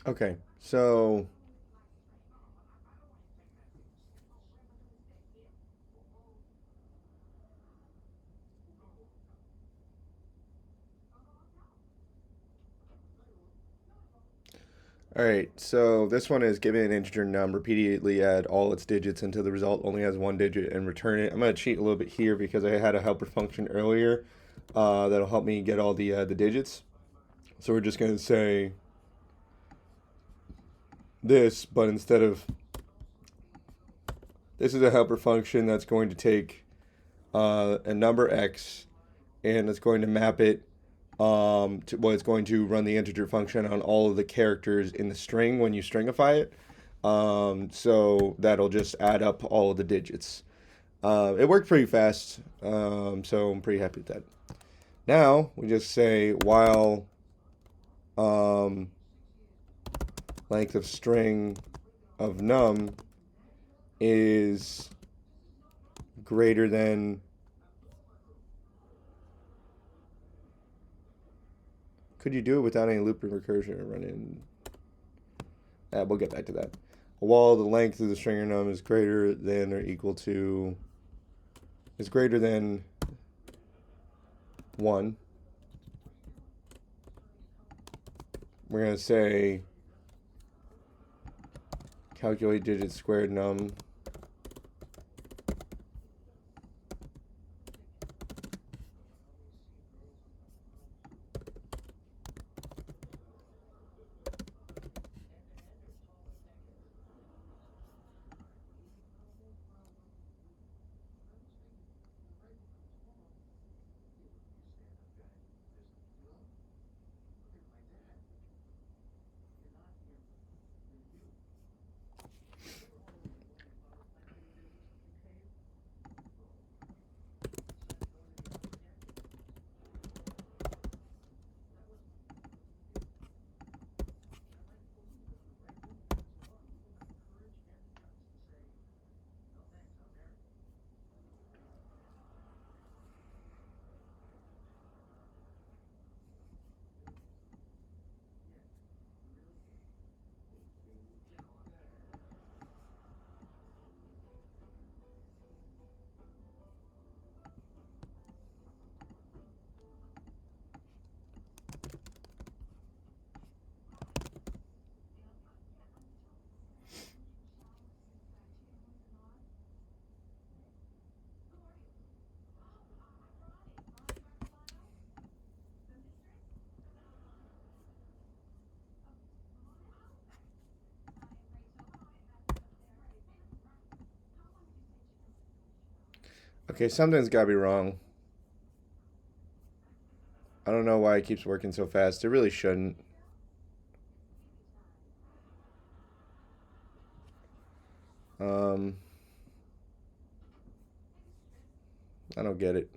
Okay, so all right, so this one is given an integer num, repeatedly add all its digits until the result only has one digit and return it. I'm going to cheat a little bit here because I had a helper function earlier that'll help me get all the digits. So we're just going to say this, but instead of this is a helper function that's going to take a number x and it's going to map it well, it's going to run the integer function on all of the characters in the string when you stringify it. So that'll just add up all of the digits. It worked pretty fast, so I'm pretty happy with that. Now we just say while um, length of string of num is greater than. Could you do it without any looping recursion or running? We'll get back to that. While the length of the string of num is greater than or equal to is greater than 1, we're going to say calculate digit squared num. Okay, something's got to be wrong. I don't know why it keeps working so fast. It really shouldn't. Um, I don't get it.